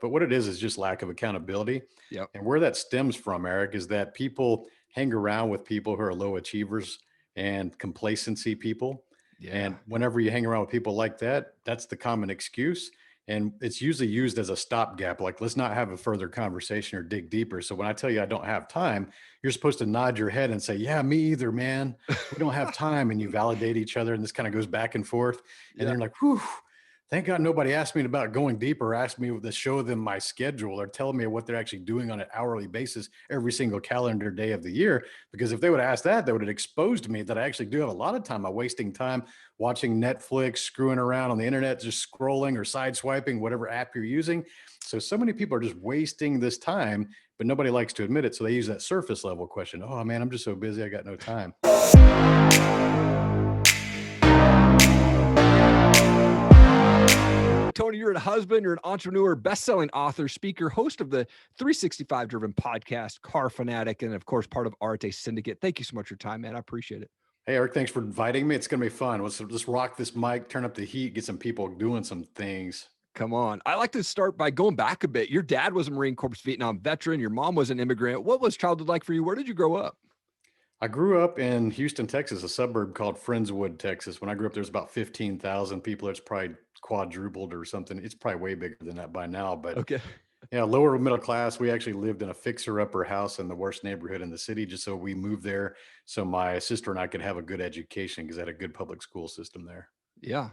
But what it is just lack of accountability. Yep. And where that stems from, Eric, is that people hang around with people who are low achievers and complacency people. Yeah. And whenever you hang around with people like that, that's the common excuse. And it's usually used as a stopgap, like, let's not have a further conversation or dig deeper. So when I tell you I don't have time, you're supposed to nod your head and say, yeah, me either, man. We don't have time. And you validate each other. And this kind of goes back and forth. And Yeah. then you're like, whew, thank God nobody asked me about going deeper, or asked me to show them my schedule or tell me what they're actually doing on an hourly basis every single calendar day of the year. Because if they would have asked that, they would have exposed me that I actually do have a lot of time. I'm wasting time watching Netflix, screwing around on the internet, just scrolling or side swiping, whatever app you're using. So many people are just wasting this time, but nobody likes to admit it. So they use that surface level question. Oh man, I'm just so busy. I got no time. Tony, you're a husband, you're an entrepreneur, best-selling author, speaker, host of the 365 Driven podcast, Car Fanatic, and of course, part of Arete Syndicate. Thank you so much for your time, man. I appreciate it. Hey, Eric, thanks for inviting me. It's going to be fun. Let's rock this mic, turn up the heat, get some people doing some things. Come on. I like to start by going back a bit. Your dad was a Marine Corps Vietnam veteran. Your mom was an immigrant. What was childhood like for you? Where did you grow up? I grew up in Houston, Texas, a suburb called Friendswood, Texas. When I grew up, there was about 15,000 people. It's probably quadrupled or something. It's probably way bigger than that by now. But Okay. yeah, lower middle class. We actually lived in a fixer-upper house in the worst neighborhood in the city, just so we moved there so my sister and I could have a good education because I had a good public school system there. Yeah.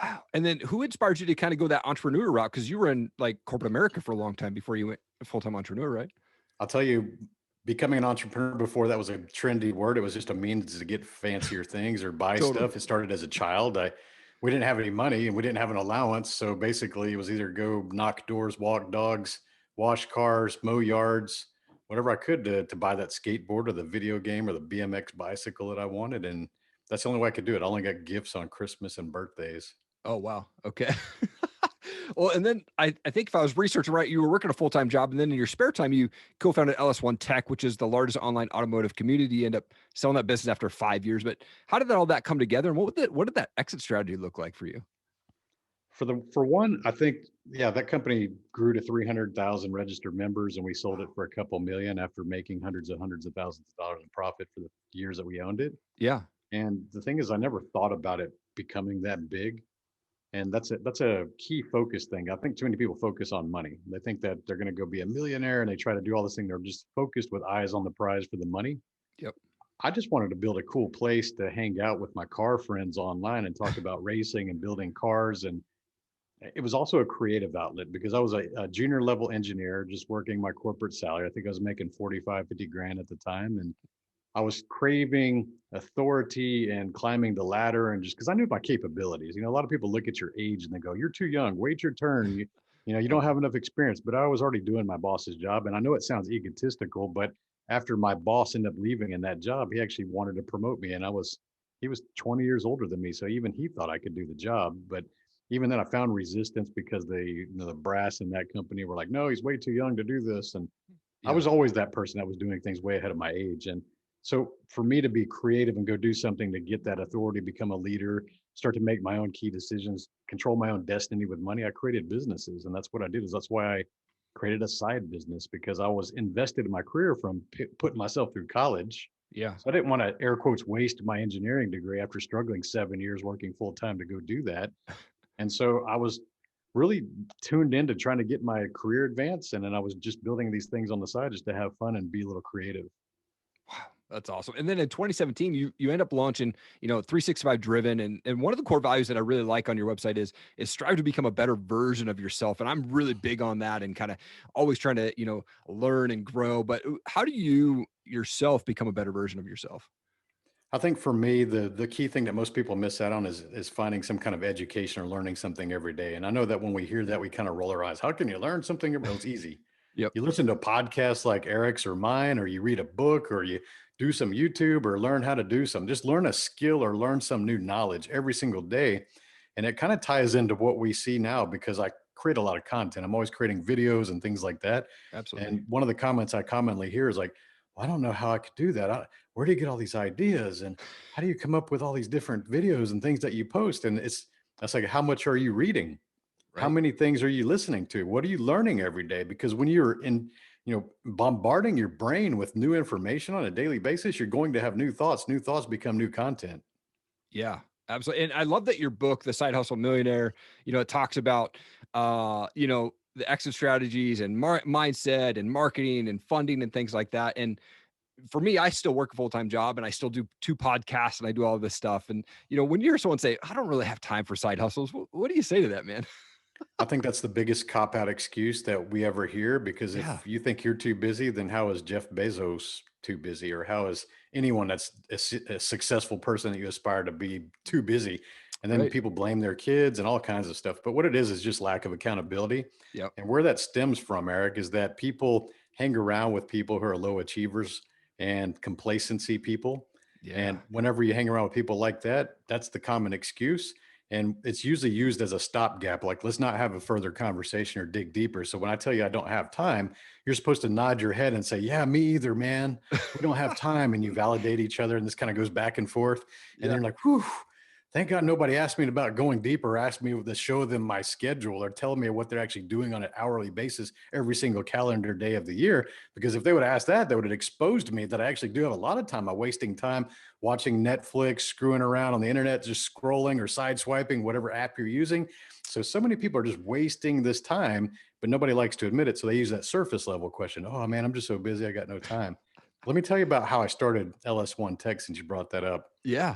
Wow. And then who inspired you to kind of go that entrepreneur route? Because you were in like corporate America for a long time before you went full-time entrepreneur, right? I'll tell you, becoming an entrepreneur before that was a trendy word. It was just a means to get fancier things or buy Totally. stuff. It started as a child. We didn't have any money and we didn't have an allowance. So basically it was either go knock doors, walk dogs, wash cars, mow yards, whatever I could to buy that skateboard or the video game or the BMX bicycle that I wanted. And that's the only way I could do it. I only got gifts on Christmas and birthdays. Oh, wow. Okay. Well, and then I think if I was researching right, you were working a full-time job, and then in your spare time, you co-founded LS1 Tech, which is the largest online automotive community. You end up selling that business after 5 years. But how did all that come together? And what did that exit strategy look like for you? For one, I think, yeah, that company grew to 300,000 registered members and we sold it for a couple million after making hundreds of thousands of dollars in profit for the years that we owned it. Yeah. And the thing is, I never thought about it becoming that big. And that's a key focus thing. I think too many people focus on money. They think that they're going to go be a millionaire and they try to do all this thing. They're just focused with eyes on the prize for the money. Yep. I just wanted to build a cool place to hang out with my car friends online and talk about racing and building cars. And it was also a creative outlet because I was a junior level engineer, just working my corporate salary. I think I was making 45, 50 grand at the time. And I was craving authority and climbing the ladder, and just because I knew my capabilities. A lot of people look at your age and they go, "You're too young. Wait your turn. You don't have enough experience." But I was already doing my boss's job, and I know it sounds egotistical, but after my boss ended up leaving in that job, he actually wanted to promote me, and he was 20 years older than me, so even he thought I could do the job. But even then, I found resistance because the brass in that company were like, "No, he's way too young to do this," and I Yeah. was always that person that was doing things way ahead of my age. And so for me to be creative and go do something to get that authority, become a leader, start to make my own key decisions, control my own destiny with money, I created businesses. And that's what I did. That's why I created a side business, because I was invested in my career from putting myself through college. Yeah. So I didn't want to, air quotes, waste my engineering degree after struggling 7 years working full time to go do that. And so I was really tuned into trying to get my career advance. And then I was just building these things on the side just to have fun and be a little creative. Wow, that's awesome. And then in 2017, you end up launching, 365 Driven. And one of the core values that I really like on your website is strive to become a better version of yourself. And I'm really big on that and kind of always trying to, learn and grow. But how do you yourself become a better version of yourself? I think for me, the key thing that most people miss out on is finding some kind of education or learning something every day. And I know that when we hear that, we kind of roll our eyes. How can you learn something? Well, it's easy. Yep. You listen to podcasts like Eric's or mine, or you read a book, or you do some YouTube, or learn how to do some. Just learn a skill or learn some new knowledge every single day. And it kind of ties into what we see now because I create a lot of content. I'm always creating videos and things like that. Absolutely. And one of the comments I commonly hear is like, well, I don't know how I could do that. Where do you get all these ideas? And how do you come up with all these different videos and things that you post? And that's like, how much are you reading? How Right. many things are you listening to? What are you learning every day? Because when you're in, bombarding your brain with new information on a daily basis, you're going to have new thoughts. New thoughts become new content. Yeah, absolutely. And I love that your book, The Side Hustle Millionaire, it talks about, the exit strategies and mindset and marketing and funding and things like that. And for me, I still work a full-time job and I still do 2 podcasts and I do all this stuff. And, when you hear someone say, I don't really have time for side hustles, what do you say to that, man? I think that's the biggest cop out excuse that we ever hear, because Yeah, if you think you're too busy, then how is Jeff Bezos too busy? Or how is anyone that's a successful person that you aspire to be too busy? And then right. people blame their kids and all kinds of stuff. But what it is just lack of accountability. Yep. And where that stems from, Eric, is that people hang around with people who are low achievers and complacency people. Yeah. And whenever you hang around with people like that, that's the common excuse. And it's usually used as a stopgap, like, let's not have a further conversation or dig deeper. So when I tell you I don't have time, you're supposed to nod your head and say, yeah, me either, man. We don't have time. And you validate each other. And this kind of goes back and forth. And Yeah. they're like, whew, thank God nobody asked me about going deeper, or asked me to show them my schedule, or tell me what they're actually doing on an hourly basis every single calendar day of the year. Because if they would have asked that, they would have exposed me that I actually do have a lot of time. I'm wasting time watching Netflix, screwing around on the internet, just scrolling or side swiping, whatever app you're using. So many people are just wasting this time, but nobody likes to admit it. So they use that surface level question. Oh man, I'm just so busy. I got no time. Let me tell you about how I started LS1 Tech, since you brought that up. Yeah.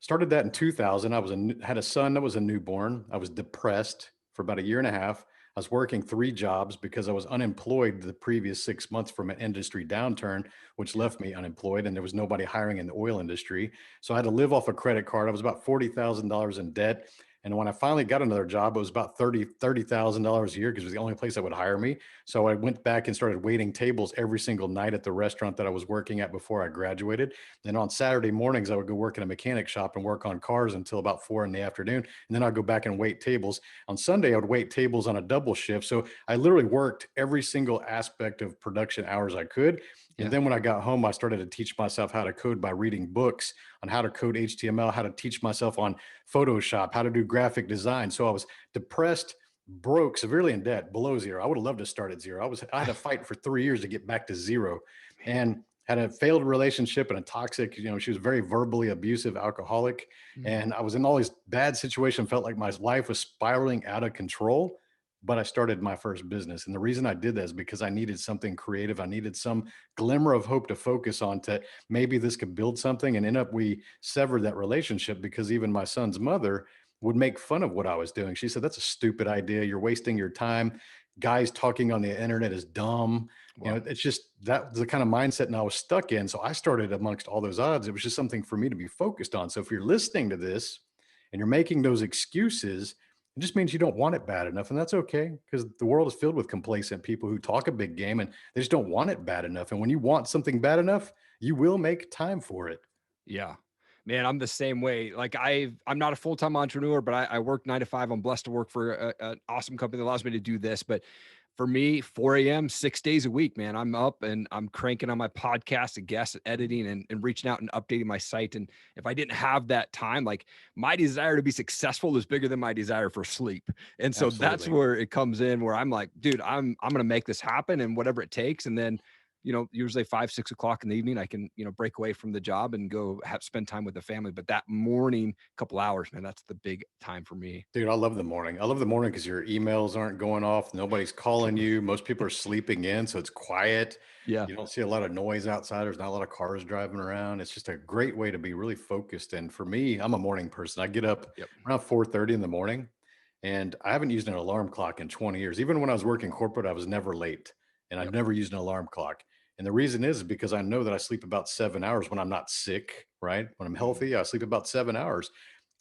Started that in 2000. Had a son that was a newborn. I was depressed for about a year and a half. I was working 3 jobs because I was unemployed the previous 6 months from an industry downturn, which left me unemployed, and there was nobody hiring in the oil industry. So I had to live off a credit card. I was about $40,000 in debt. And when I finally got another job, it was about $30,000 a year, because it was the only place that would hire me. So I went back and started waiting tables every single night at the restaurant that I was working at before I graduated. Then on Saturday mornings, I would go work in a mechanic shop and work on cars until about 4 in the afternoon. And then I'd go back and wait tables. On Sunday, I would wait tables on a double shift. So I literally worked every single aspect of production hours I could. And Yeah. then when I got home, I started to teach myself how to code by reading books on how to code HTML, how to teach myself on Photoshop, how to do graphic design. So I was depressed, broke, severely in debt, below zero. I would have loved to start at zero. I had to fight for 3 years to get back to zero, and had a failed relationship and a toxic, she was very verbally abusive alcoholic. Mm. And I was in all these bad situations, felt like my life was spiraling out of control. But I started my first business. And the reason I did that is because I needed something creative. I needed some glimmer of hope to focus on, to maybe this could build something. And end up, we severed that relationship, because even my son's mother would make fun of what I was doing. She said, that's a stupid idea. You're wasting your time. Guys talking on the internet is dumb. Wow. It's just that the kind of mindset and I was stuck in. So I started amongst all those odds. It was just something for me to be focused on. So if you're listening to this and you're making those excuses, it just means you don't want it bad enough. And that's okay, because the world is filled with complacent people who talk a big game and they just don't want it bad enough. And when you want something bad enough, you will make time for it. Yeah. Man, I'm the same way. Like I'm not a full-time entrepreneur, but I work 9 to 5. I'm blessed to work for an awesome company that allows me to do this. But for me, 4 a.m., 6 days a week, man, I'm up and I'm cranking on my podcast and guest editing and reaching out and updating my site. And if I didn't have that time, like my desire to be successful is bigger than my desire for sleep. And so that's Absolutely. where it comes in, where I'm like, dude, I'm going to make this happen and whatever it takes. And then usually 5, 6 o'clock in the evening, I can, break away from the job and go spend time with the family. But that morning couple hours, man, that's the big time for me. Dude, I love the morning. I love the morning because your emails aren't going off. Nobody's calling you. Most people are sleeping in, so it's quiet. Yeah. You don't see a lot of noise outside. There's not a lot of cars driving around. It's just a great way to be really focused. And for me, I'm a morning person. I get up Yep. around 4:30 in the morning, and I haven't used an alarm clock in 20 years. Even when I was working corporate, I was never late, and I've Yep. never used an alarm clock. And the reason is because I know that I sleep about 7 hours when I'm not sick, right? When I'm Mhm. healthy, I sleep about 7 hours.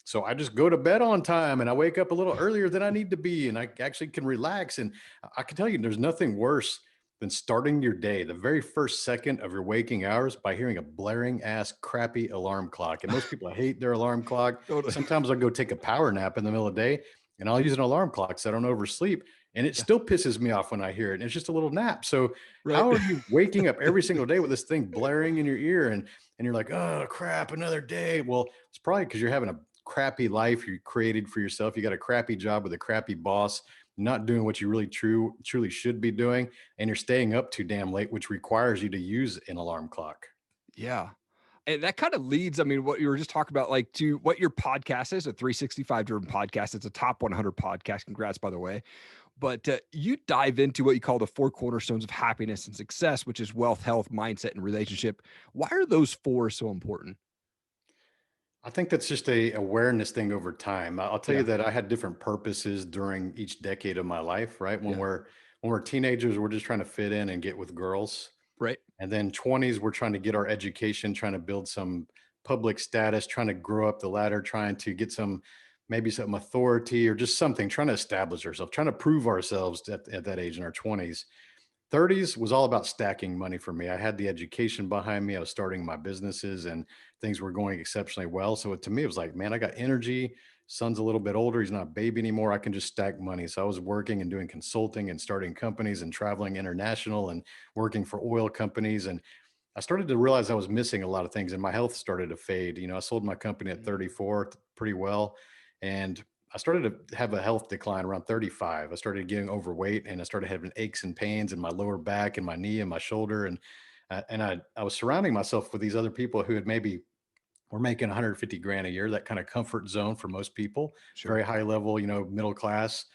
So I just go to bed on time and I wake up a little earlier than I need to be. And I actually can relax. And I can tell you, there's nothing worse than starting your day, the very first second of your waking hours, by hearing a blaring ass crappy alarm clock. And most people hate their alarm clock. Totally. Sometimes I'll go take a power nap in the middle of the day and I'll use an alarm clock so I don't oversleep. And it Yeah. still pisses me off when I hear it. And it's just a little nap. So Right. how are you waking up every single day with this thing blaring in your ear, and you're like, oh crap, another day? Well, it's probably because you're having a crappy life you created for yourself. You got a crappy job with a crappy boss, not doing what you really truly should be doing. And you're staying up too damn late, which requires you to use an alarm clock. Yeah. And that kind of leads, I mean, what you were just talking about, like to what your podcast is, a 365 driven podcast. It's a top 100 podcast. Congrats, by the way. But you dive into what you call the 4 cornerstones of happiness and success, which is wealth, health, mindset, and relationship. Why are those 4 so important? I think that's just a awareness thing over time. I'll tell you Yeah. that I had different purposes during each decade of my life, right? Yeah. When we're teenagers, we're just trying to fit in and get with girls. Right. And then 20s, we're trying to get our education, trying to build some public status, trying to grow up the ladder, trying to get maybe some authority or just something, trying to establish ourselves, trying to prove ourselves at that age in our 20s. 30s was all about stacking money for me. I had the education behind me. I was starting my businesses and things were going exceptionally well. So to me, it was like, man, I got energy. Son's a little bit older. He's not a baby anymore. I can just stack money. So I was working and doing consulting and starting companies and traveling international and working for oil companies. And I started to realize I was missing a lot of things and my health started to fade. I sold my company at 34 pretty well. And I started to have a health decline around 35. I started getting overweight and I started having aches and pains in my lower back and my knee and my shoulder. And I was surrounding myself with these other people who had maybe were making 150 grand a year, that kind of comfort zone for most people, Sure. very high level, middle class.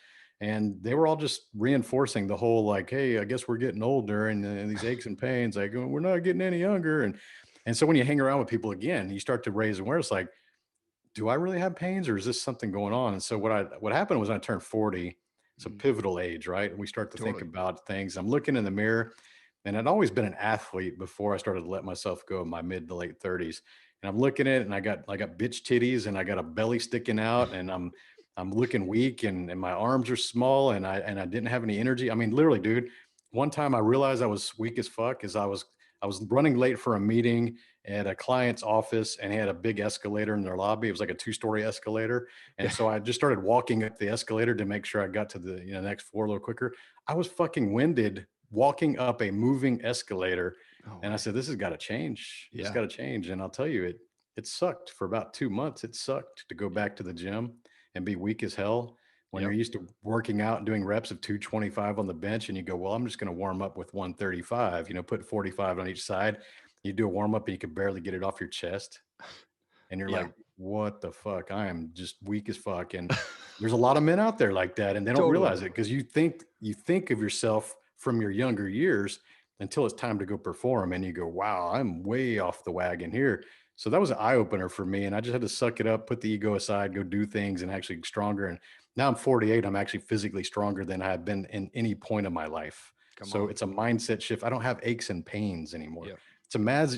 And they were all just reinforcing the whole like, hey, I guess we're getting older and these aches and pains, like we're not getting any younger. And so when you hang around with people again, you start to raise awareness like, do I really have pains or is this something going on? And so what happened was when I turned 40, it's a Mhm. pivotal age, right? And we start to think Totally. about things. I'm looking in the mirror and I'd always been an athlete before I started to let myself go in my mid to late 30s. And I'm looking at it and I got bitch titties and I got a belly sticking out and I'm looking weak and my arms are small and I didn't have any energy. I mean, literally, dude, one time I realized I was weak as fuck is I was running late for a meeting at a client's office and he had a big escalator in their lobby. It was like a 2-story escalator. And Yeah. so I just started walking up the escalator to make sure I got to the next floor a little quicker. I was fucking winded walking up a moving escalator. Oh, And I man. said, this has got to change. It's Yeah. got to change. And I'll tell you, it sucked for about 2 months. It sucked to go Yep. back to the gym and be weak as hell when you're Yep. used to working out and doing reps of 225 on the bench and you go, well, I'm just going to warm up with 135, put 45 on each side. You do a warm up and you can barely get it off your chest. And you're Yeah. like, what the fuck? I am just weak as fuck. And there's a lot of men out there like that. And they don't Totally. realize it because you think of yourself from your younger years until it's time to go perform. And you go, wow, I'm way off the wagon here. So that was an eye opener for me. And I just had to suck it up, put the ego aside, go do things and actually get stronger. And now I'm 48. I'm actually physically stronger than I have been in any point of my life. Come So on. it's a mindset shift. I don't have aches and pains anymore. Yep.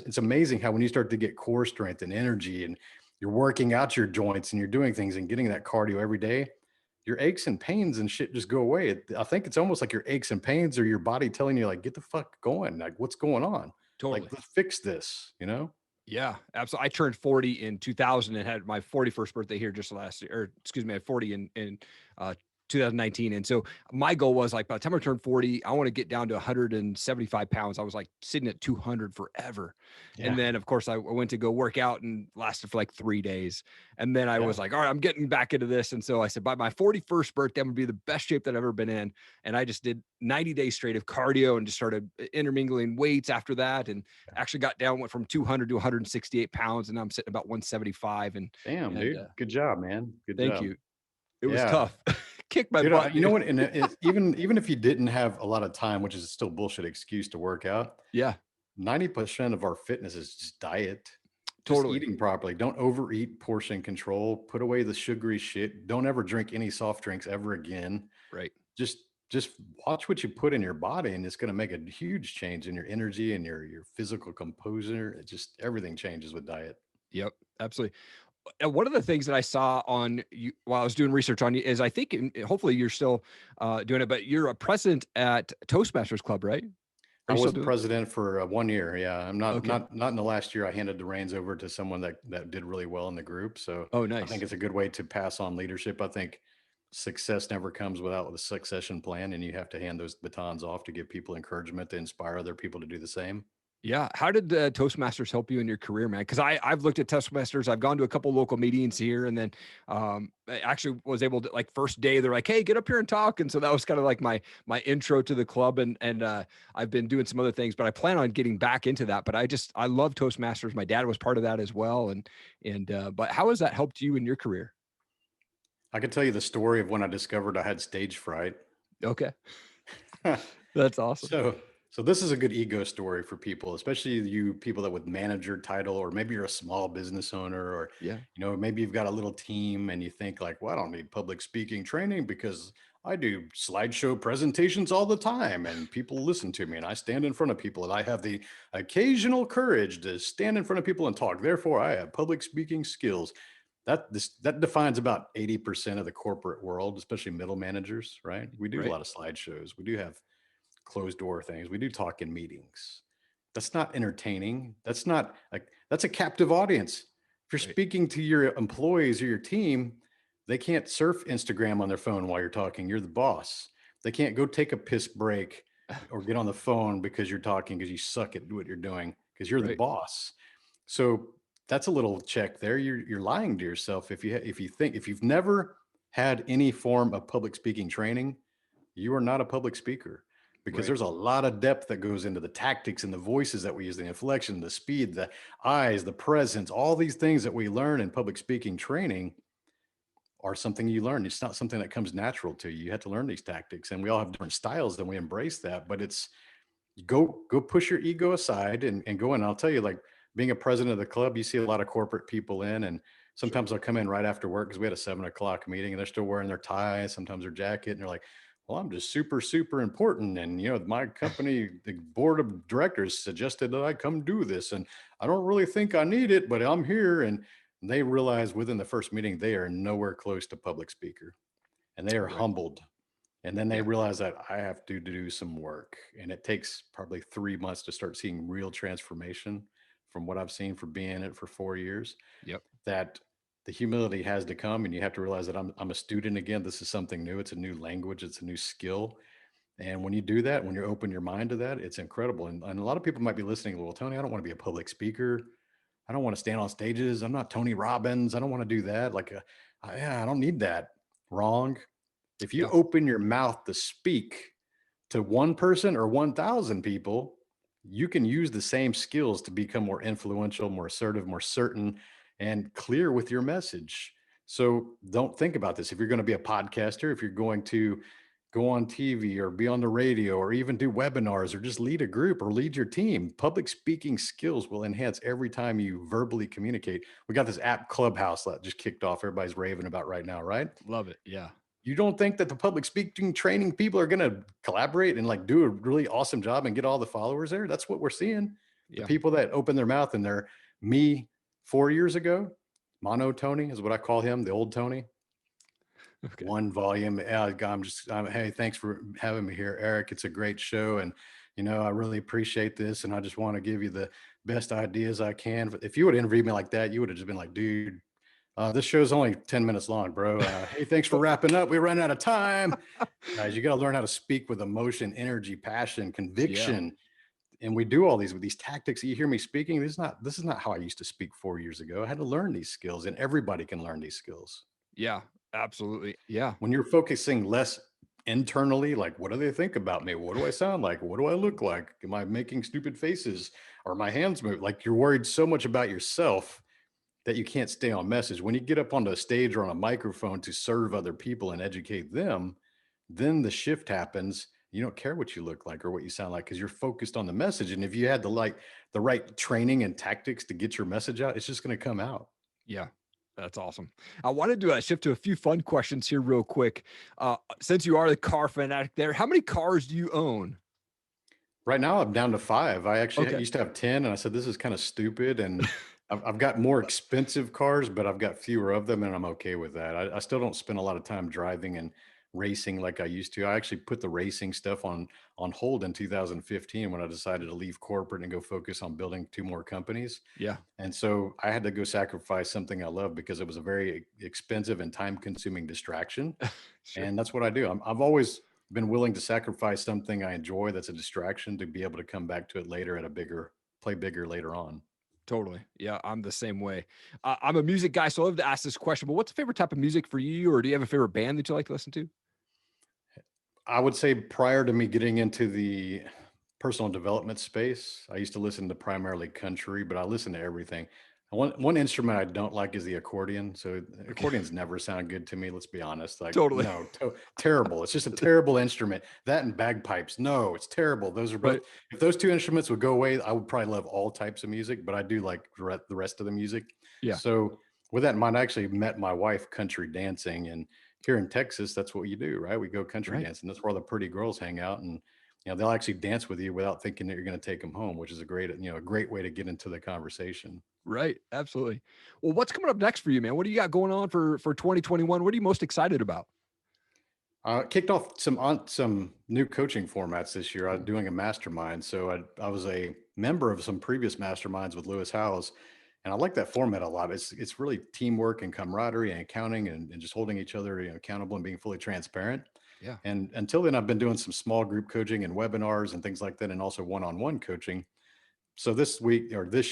It's amazing how when you start to get core strength and energy and you're working out your joints and you're doing things and getting that cardio every day, your aches and pains and shit just go away. I think it's almost like your aches and pains or your body telling you like, get the fuck going. Like what's going on? Like, Totally. let's fix this. Yeah, absolutely. I turned 40 in 2000 and had my 41st birthday here just last year, or excuse me, I had 40 in uh, 2019. And so my goal was like, by the time I turned 40, I want to get down to 175 pounds. I was like sitting at 200 forever. And Yeah. then of course I went to go work out and lasted for like 3 days. And then I Yeah. was like, all right, I'm getting back into this. And so I said, by my 41st birthday, I'm gonna be the best shape that I've ever been in. And I just did 90 days straight of cardio and just started intermingling weights after that. And actually got down, went from 200 to 168 pounds. And now I'm sitting about 175. Damn, And dude. Good job, man. Good thank job. you. It was Yeah. tough. Kick my Dude, butt, you know dude. what? And even if you didn't have a lot of time, which is still bullshit excuse to work out, Yeah, 90% of our fitness is just diet, just totally. eating properly. Don't overeat, portion control, put away the sugary shit. Don't ever drink any soft drinks ever again. Right. Just just watch what you put in your body and it's going to make a huge change in your energy and your physical composure. It just everything changes with diet. Yep. Absolutely. And one of the things that I saw on you while I was doing research on you is I think hopefully you're still doing it, but you're a president at Toastmasters Club, right? Are I you still was doing? president for 1 year. Yeah, I'm not Okay. not not in the last year. I handed the reins over to someone that did really well in the group. So Oh, I think nice. it's a good way to pass on leadership. I think success never comes without a succession plan, and you have to hand those batons off to give people encouragement to inspire other people to do the same. Yeah. How did Toastmasters help you in your career, man? Because I've looked at Toastmasters. I've gone to a couple local meetings here, and then I actually was able to, like, first day they're like, "Hey, get up here and talk," and so that was kind of like my intro to the club, and I've been doing some other things, but I plan on getting back into that. But I love Toastmasters. My dad was part of that as well, and but how has that helped you in your career? I can tell you the story of when I discovered I had stage fright. Okay, that's awesome. So, so this is a good ego story for people, especially you people that with manager title, or maybe you're a small business owner, or Yeah. maybe you've got a little team and you think like, well, I don't need public speaking training because I do slideshow presentations all the time and people listen to me and I stand in front of people and I have the occasional courage to stand in front of people and talk. Therefore, I have public speaking skills. That defines about 80% of the corporate world, especially middle managers, right? We do a Right. lot of slideshows. We do have closed door things. We do talk in meetings. That's not entertaining. That's not like, that's a captive audience. If you're Right. speaking to your employees or your team, they can't surf Instagram on their phone while you're talking. You're the boss. They can't go take a piss break or get on the phone because you're talking because you suck at what you're doing because you're the Right. boss. So that's a little check there. You're lying to yourself if you've never had any form of public speaking training, you are not a public speaker, because Right. there's a lot of depth that goes into the tactics and the voices that we use, the inflection, the speed, the eyes, the presence, all these things that we learn in public speaking training are something you learn. It's not something that comes natural to you. You have to learn these tactics, and we all have different styles and we embrace that, but it's go push your ego aside and go in. I'll tell you, like, being a president of the club, you see a lot of corporate people in, and Sure. sometimes they'll come in right after work because we had a 7 o'clock meeting and they're still wearing their tie, sometimes their jacket, and they're like, well, I'm just super, super important. And, my company, the board of directors suggested that I come do this. And I don't really think I need it, but I'm here. And they realize within the first meeting, they are nowhere close to public speaker, and they are Right. humbled. And then they Yeah. realize that I have to do some work. And it takes probably 3 months to start seeing real transformation from what I've seen for being in it for 4 years. Yep. That the humility has to come, and you have to realize that I'm a student again. This is something new. It's a new language. It's a new skill. And when you do that, when you open your mind to that, it's incredible. And a lot of people might be listening, well, Tony, I don't want to be a public speaker. I don't want to stand on stages. I'm not Tony Robbins. I don't want to do that. Like, yeah, I don't need that. Wrong. If you Yeah. open your mouth to speak to one person or 1,000 people, you can use the same skills to become more influential, more assertive, more certain, and clear with your message. So don't think about this. If you're going to be a podcaster, if you're going to go on TV or be on the radio or even do webinars or just lead a group or lead your team, public speaking skills will enhance every time you verbally communicate. We got this app Clubhouse that just kicked off. Everybody's raving about right now, right? Love it. Yeah. You don't think that the public speaking training people are going to collaborate and like do a really awesome job and get all the followers there? That's what we're seeing. The Yeah. people that open their mouth and they're me 4 years ago, Mono Tony is what I call him, the old Tony. Okay. One volume. Hey, thanks for having me here, Eric. It's a great show. And, I really appreciate this. And I just want to give you the best ideas I can. If you would interview me like that, you would have just been like, dude, this show's only 10 minutes long, bro. Hey, thanks for wrapping up. We ran out of time. Guys, you got to learn how to speak with emotion, energy, passion, Yeah. conviction. And we do all these with these tactics. You hear me speaking. This is not how I used to speak 4 years ago. I had to learn these skills, and everybody can learn these skills. Yeah. Absolutely. Yeah. When you're focusing less internally, like, what do they think about me? What do I sound like? What do I look like? Am I making stupid faces? Or my hands move? Like, you're worried so much about yourself that you can't stay on message. When you get up on the stage or on a microphone to serve other people and educate them, then the shift happens. You don't care what you look like or what you sound like because you're focused on the message. And if you had the right training and tactics to get your message out, it's just going to come out. Yeah. That's awesome. I wanted to shift to a few fun questions here real quick. Since you are the car fanatic there, how many cars do you own? Right now, I'm down to 5. I actually Okay. used to have 10, and I said, this is kind of stupid. And I've got more expensive cars, but I've got fewer of them, and I'm okay with that. I still don't spend a lot of time driving and racing like I used to. I actually put the racing stuff on hold in 2015 when I decided to leave corporate and go focus on building 2 more companies. Yeah. And so I had to go sacrifice something I love because it was a very expensive and time-consuming distraction. Sure. And that's what I do. I've always been willing to sacrifice something I enjoy that's a distraction to be able to come back to it later at a bigger play bigger later on. Totally. Yeah, I'm the same way. I'm a music guy, so I love to ask this question, but what's the favorite type of music for you? Or do you have a favorite band that you like to listen to? I would say prior to me getting into the personal development space, I used to listen to primarily country, but I listen to everything. One instrument I don't like is the accordion. So accordions never sound good to me. Let's be honest. Like, Totally. no, terrible. It's just a terrible instrument. That and bagpipes. No, it's terrible. Those are both. Right. If those two instruments would go away, I would probably love all types of music. But I do like the rest of the music. Yeah. So with that in mind, I actually met my wife country dancing, and here in Texas, that's what you do, right? We go country Right. dancing. That's where all the pretty girls hang out, and they'll actually dance with you without thinking that you're going to take them home, which is a great way to get into the conversation. Right. Absolutely. Well, what's coming up next for you, man? What do you got going on for 2021? What are you most excited about? Kicked off some new coaching formats this year. I was doing a mastermind, so I was a member of some previous masterminds with Lewis Howes, and I like that format a lot. It's really teamwork and camaraderie and accounting and just holding each other accountable and being fully transparent. Yeah. And until then, I've been doing some small group coaching and webinars and things like that, and also one-on-one coaching. So this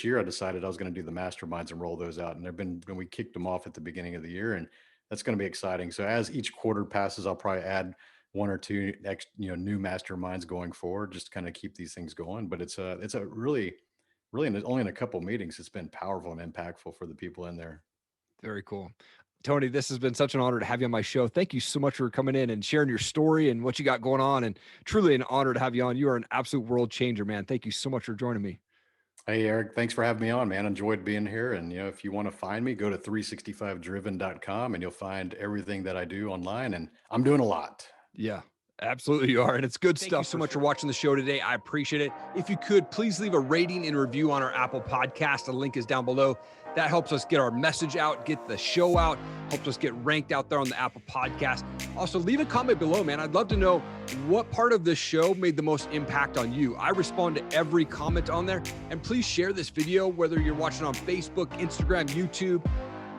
year, I decided I was going to do the masterminds and roll those out. And we kicked them off at the beginning of the year, and that's going to be exciting. So as each quarter passes, I'll probably add one or two new masterminds going forward, just to kind of keep these things going. But it's a really only in a couple meetings, it's been powerful and impactful for the people in there. Very cool. Tony, this has been such an honor to have you on my show. Thank you so much for coming in and sharing your story and what you got going on, and truly an honor to have you on. You are an absolute world changer, man. Thank you so much for joining me. Hey, Eric, thanks for having me on, man. Enjoyed being here. And, if you want to find me, go to 365driven.com and you'll find everything that I do online. And I'm doing a lot. Yeah, absolutely you are. And it's good stuff. Thank you so much for watching the show today. I appreciate it. If you could, please leave a rating and review on our Apple podcast. The link is down below. That helps us get our message out, get the show out, helps us get ranked out there on the Apple podcast. Also, leave a comment below, man. I'd love to know what part of this show made the most impact on you. I respond to every comment on there. And please share this video, whether you're watching on Facebook, Instagram, YouTube.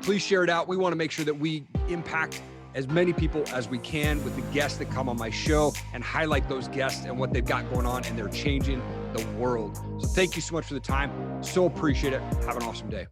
Please share it out. We want to make sure that we impact as many people as we can with the guests that come on my show and highlight those guests and what they've got going on, and they're changing the world. So thank you so much for the time. So appreciate it. Have an awesome day.